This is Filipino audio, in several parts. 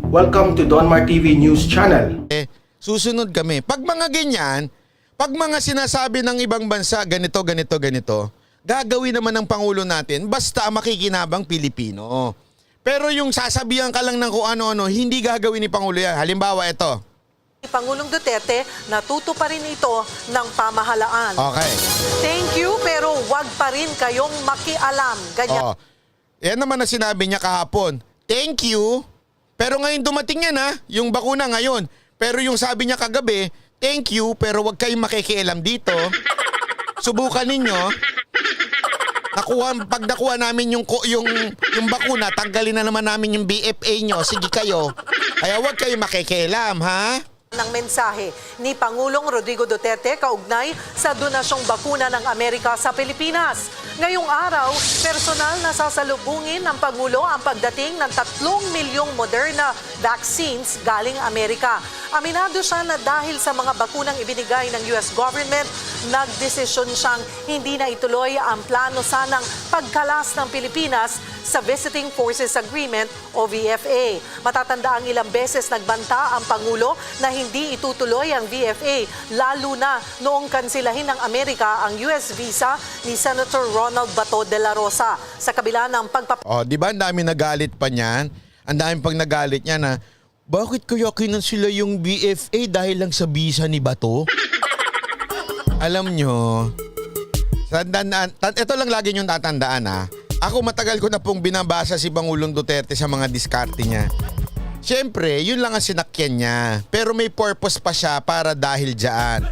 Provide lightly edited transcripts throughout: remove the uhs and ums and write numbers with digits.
Welcome to Donmar TV News Channel. Susunod kami. Pag mga ganyan, pag mga sinasabi ng ibang bansa, ganito, gagawin naman ng Pangulo natin basta makikinabang Pilipino. Pero yung sasabihan ka lang ng kung ano-ano, hindi gagawin ni Pangulo yan. Halimbawa, ito. Pangulong Duterte, natuto pa rin ito ng pamahalaan. Okay. Thank you, pero wag pa rin kayong makialam. Ganyan. Yan naman na sinabi niya kahapon. Thank you. Pero ngayon dumating yan yung bakuna ngayon. Pero yung sabi niya kagabi, thank you, pero wag kayong makikialam dito. Subukan ninyo. Pag nakuha namin yung bakuna, tanggalin na naman namin yung BFA nyo. Sige kayo. Kaya wag kayong makikialam, ha? Ng mensahe ni Pangulong Rodrigo Duterte kaugnay sa donasyong bakuna ng Amerika sa Pilipinas. Ngayong araw, personal na sasalubungin ng Pangulo ang pagdating ng 3 milyong Moderna vaccines galing Amerika. Aminado siya na dahil sa mga bakunang ibinigay ng US government, nagdesisyon siyang hindi na ituloy ang plano sanang pagkalas ng Pilipinas sa Visiting Forces Agreement o VFA. Matatanda ang ilang beses nagbanta ang Pangulo na hindi itutuloy ang VFA, lalo na noong kansilahin ng Amerika ang US visa ni Senator Ronald Bato de la Rosa. Sa kabila ng di ba ang dami nagalit pa niyan? Ang dami pang nagalit niya na, bakit kaya sila yung VFA dahil lang sa visa ni Bato? Alam nyo, ito lang lagi nyo tatandaan Ako matagal ko na pong binabasa si Pangulong Duterte sa mga diskarte niya. Siyempre, yun lang ang sinakyan niya. Pero may purpose pa siya para dahil dyan.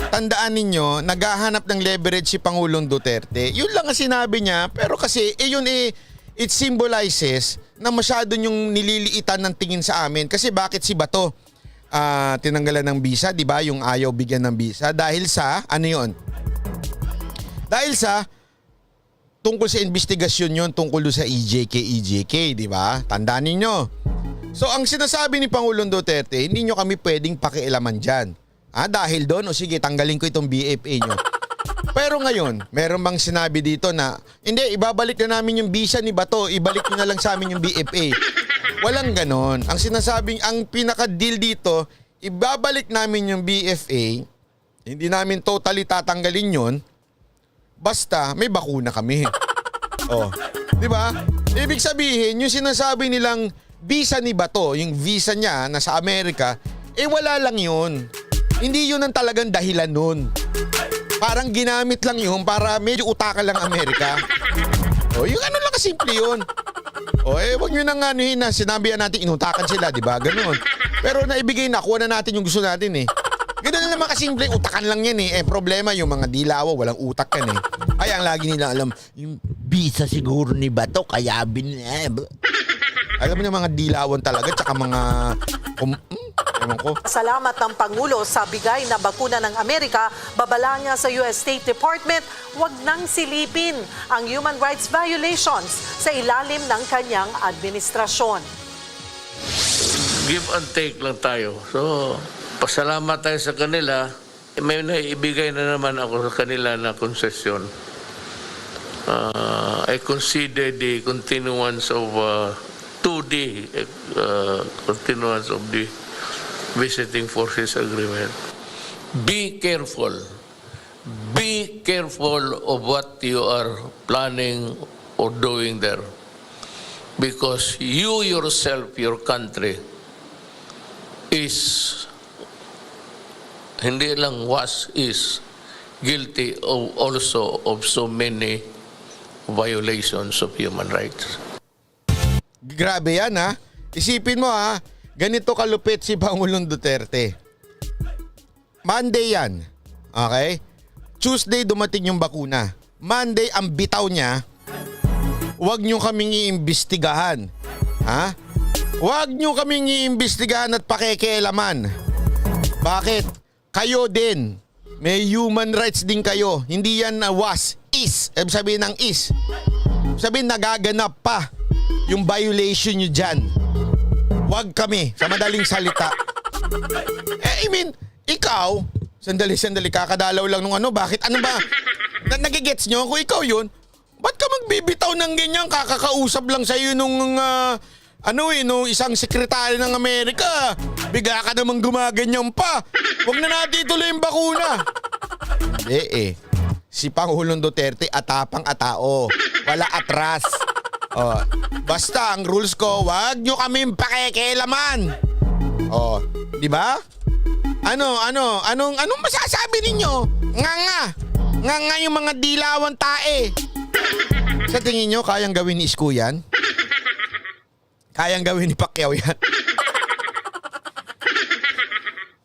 Tandaan ninyo, naghahanap ng leverage si Pangulong Duterte. Yun lang ang sinabi niya. Pero kasi, it symbolizes na masyado yung nililiitan ng tingin sa amin. Kasi bakit si Bato tinanggalan ng visa, di ba? Yung ayaw bigyan ng visa. Dahil sa, Dahil sa, tungkol sa investigasyon yun, tungkol sa EJK, di ba? Tandaan ninyo. So, ang sinasabi ni Pangulong Duterte, hindi nyo kami pwedeng pakialaman dyan. Dahil doon, sige, tanggalin ko itong BFA nyo. Pero ngayon, meron bang sinabi dito na, hindi, ibabalik na namin yung visa ni Bato, ibalik nyo na lang sa amin yung BFA. Walang ganon. Ang pinaka-deal dito, ibabalik namin yung BFA, hindi namin totally tatanggalin yun, basta may bakuna kami. Di ba? Ibig sabihin, yung sinasabi nilang visa ni Bato, yung visa niya na sa Amerika, wala lang yun. Hindi yun ang talagang dahilan nun. Parang ginamit lang yun para medyo utakan lang Amerika. Yung lang kasimple yun. Wag nyo nang na sinabi natin inutakan sila, di ba? Ganon. Pero naibigay na, kuha na natin yung gusto natin Ganun na naman kasimple, utakan lang yan problema yung mga dilawa, walang utak yan Ay, ang lagi nila alam, yung visa siguro ni Bato, kaya alam mo yung mga dilawan talaga, tsaka mga, ewan ko. Salamat ng Pangulo sa bigay na bakuna ng Amerika, babala niya sa US State Department, wag nang silipin ang human rights violations sa ilalim ng kanyang administrasyon. Give and take lang tayo. So, pasalamat tayo sa kanila. May naibigay na naman ako sa kanila na konsesyon. I consider the continuance of 2D continuance of the Visiting Forces Agreement. Be careful. Be careful of what you are planning or doing there. Because you yourself, your country, is hindi lang is guilty of also of so many violations of human rights. Grabe yan Isipin mo ganito kalupit si Pangulong Duterte. Monday yan. Okay? Tuesday dumating yung bakuna. Monday ang bitaw niya, huwag nyo kaming iimbestigahan. Huwag nyo kaming iimbestigahan at pakikialaman. Bakit? Kayo din. May human rights din kayo. Hindi yan was, is. Sabihin ng is. Sabihin nagaganap pa yung violation nyo dyan. Huwag kami, sa madaling salita. Ikaw, sandali, kakadalaw lang nung bakit? Ano ba? Nagigets nyo? Kung ikaw yun, ba't ka magbibitaw ng ganyan? Kakakausap lang sa'yo nung no, isang sekretary ng Amerika, bigla ka namang gumaganyan pa. Huwag na natin ituloy yung bakuna. Hindi si Pangulong Duterte atapang atao. Wala atras. Basta ang rules ko, wag nyo kaming pakikialaman. Di ba? Anong masasabi ninyo? Nga yung mga dilawan tae. Sa tingin nyo, kayang gawin ni Isko yan? Kayang gawin ni Pacquiao yan?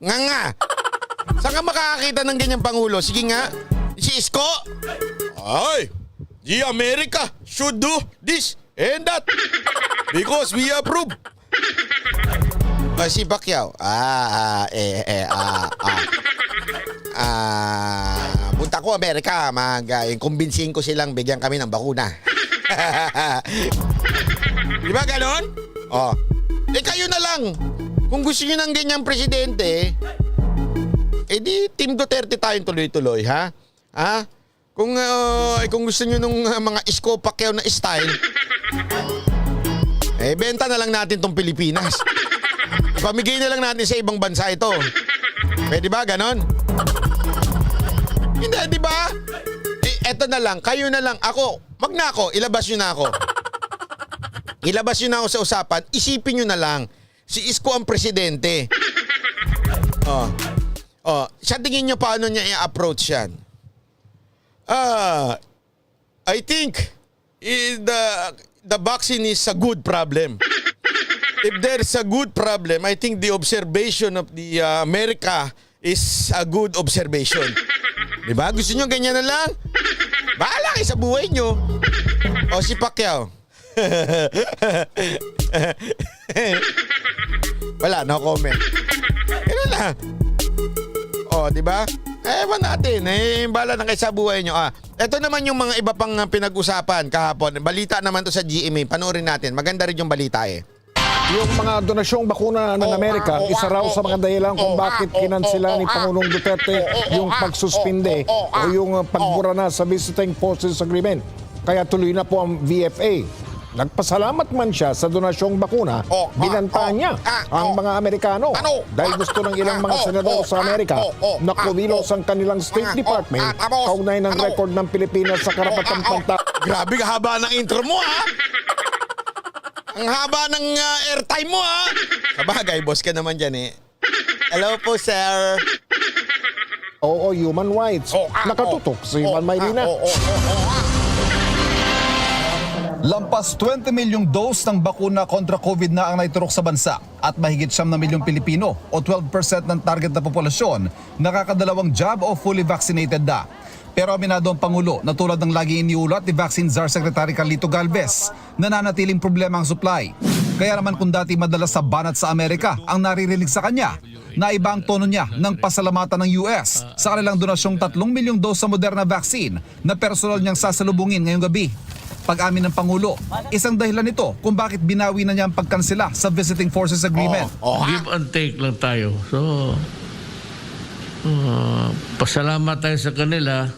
Nga. Saan ka makakakita ng ganyang pangulo? Sige nga, si Isko. Ay, the America should do this and that because we approve. Si Pacquiao. Punta ko Amerika, kumbinsihin ko silang bigyan kami ng bakuna. Di ba ganon? Kayo na lang. Kung gusto nyo ng ganyang presidente, di Team Duterte tayong tuloy-tuloy, ha? Kung gusto nyo ng mga Isko Pacquiao na style, benta na lang natin tong Pilipinas. Pamigay na lang natin sa ibang bansa ito. Pwede ba ganon? Hindi, di ba? Eto na lang, kayo na lang. Ako, wag na ako, ilabas nyo na ako. Ilabas nyo na ako sa usapan, isipin nyo na lang, si Isko ang presidente. Sa tingin nyo paano niya i-approach yan? I think the vaccine is a good problem. If there's a good problem, I think the observation of the America is a good observation. Diba? Gusto nyo ganyan na lang? Bahala kayo sa buhay nyo. Si Pacquiao. Wala, no comment. Ganun lang. Diba? Ewan natin. Bahala na kayo sa buhay nyo. Ito naman yung mga iba pang pinag-usapan kahapon. Balita naman to sa GMA. Panoorin natin. Maganda rin yung balita Yung mga donasyong bakuna ng Amerika, isa raw sa mga dahilan kung bakit kinansela ni Pangulong Duterte yung pagsuspinde o yung pagbura na sa Visiting Forces Agreement. Kaya tuloy na po ang VFA. Nagpasalamat man siya sa donasyong bakuna, binantaan niya ang mga Amerikano dahil gusto ng ilang mga senador sa Amerika na kumilos ang kanilang State Department kaugnay ng record ng Pilipinas sa karapatang pagta. Grabe, haba ng intro mo, ha? Ang haba ng airtime mo, ha? Sabagay, boss ka naman dyan, eh. Hello po, sir. Oo, human rights. Nakatutok si Ivan Mayrina. Lampas 20 milyong dose ng bakuna kontra COVID na ang naiturok sa bansa at mahigit 9 na milyong Pilipino o 12% ng target na populasyon nakakadalawang jab o fully vaccinated na. Pero aminado ang Pangulo na tulad ng lagi iniulat ni Vaccine Czar Secretary Carlito Galvez, nananatiling problema ang supply. Kaya naman kung dati madalas sa banat sa Amerika ang naririnig sa kanya, naiba ang tono niya ng pasalamatan ng US sa kanilang donasyong 3 milyong dose sa Moderna vaccine na personal niyang sasalubungin ngayong gabi. Pag-amin ng Pangulo, isang dahilan nito kung bakit binawi na niya ang pagkansela sa Visiting Forces Agreement. Give and take lang tayo. So, pasalamat tayo sa kanila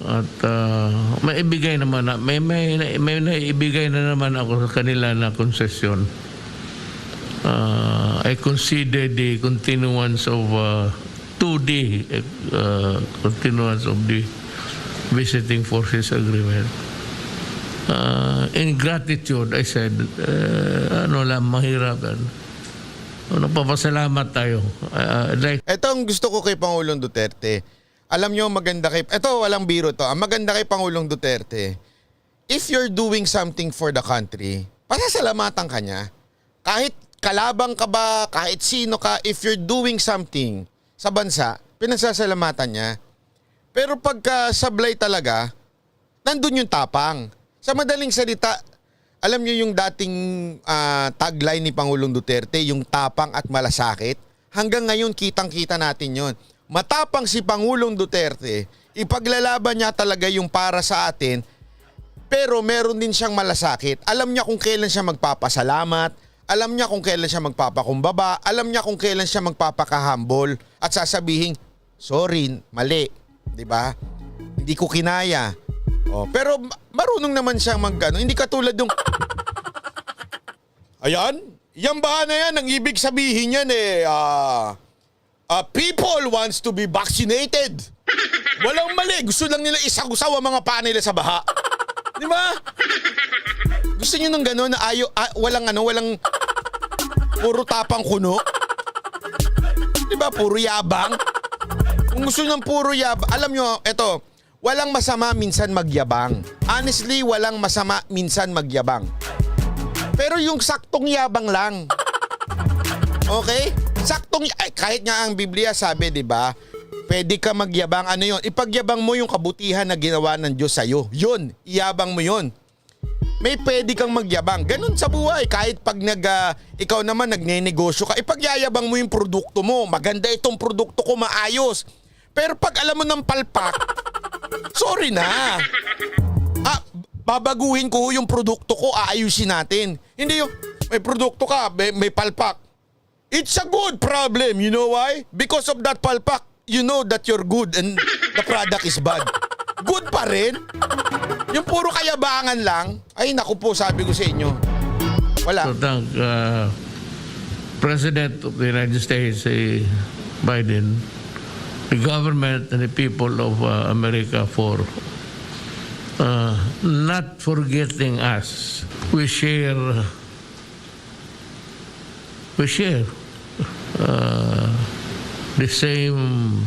at may ibigay naman may naibigay na naman ako sa kanila na konsesyon. I consider the continuance of 2D continuance of the Visiting Forces Agreement. In gratitude, I said, mahirapan. Nagpapasalamat tayo. Ito ang gusto ko kay Pangulong Duterte. Alam nyo, maganda kay... Ito, walang biro to. Ang maganda kay Pangulong Duterte, if you're doing something for the country, pasasalamatan ka niya. Kahit kalabang ka ba, kahit sino ka, if you're doing something sa bansa, pinasasalamatan niya. Pero pagka sablay talaga, nandun yung tapang. Sa madaling salita, alam nyo yung dating tagline ni Pangulong Duterte, yung tapang at malasakit? Hanggang ngayon, kitang-kita natin yon. Matapang si Pangulong Duterte, ipaglalaban niya talaga yung para sa atin, pero meron din siyang malasakit. Alam niya kung kailan siya magpapasalamat, alam niya kung kailan siya magpapakumbaba, alam niya kung kailan siya magpapakahambol at sasabihin, sorry, mali, 'di ba? Hindi ko kinaya. Pero marunong naman siyang hindi katulad yung Ayan, yung ba na yan, ang ibig sabihin yan people wants to be vaccinated. Walang mali, gusto lang nila isagusaw ang mga paa nila sa baha. Di ba? Gusto nyo ng gano'n na walang puro tapang kuno. Di ba, puro yabang. Kung gusto ng puro yabang, alam nyo, eto, walang masama minsan magyabang. Honestly, walang masama minsan magyabang. Pero yung saktong yabang lang. Okay? Kahit nga ang Biblia sabi, di ba? Pwede ka magyabang. Ano yun? Ipagyabang mo yung kabutihan na ginawa ng Diyos sa'yo. Yun, iyabang mo yun. May pwede kang magyabang. Ganun sa buhay. Kahit pag ikaw naman nagnenegosyo ka, ipagyayabang mo yung produkto mo. Maganda itong produkto ko, maayos. Pero pag alam mo ng palpak, sorry na. Babaguhin ko yung produkto ko, aayusin natin. Hindi yung may produkto ka, may palpak. It's a good problem, you know why? Because of that palpak, you know that you're good and the product is bad. Good pa rin. Yung puro kayabangan lang, ay naku po, sabi ko sa inyo. Wala. So thank President of the United States, Biden, the government and the people of America for not forgetting us. We share the same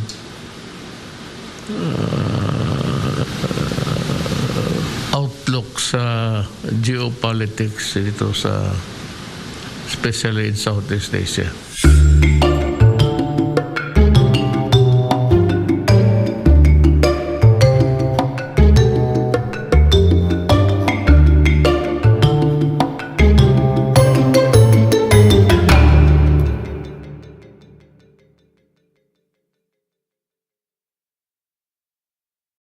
outlook sa geopolitics dito sa especially in Southeast Asia.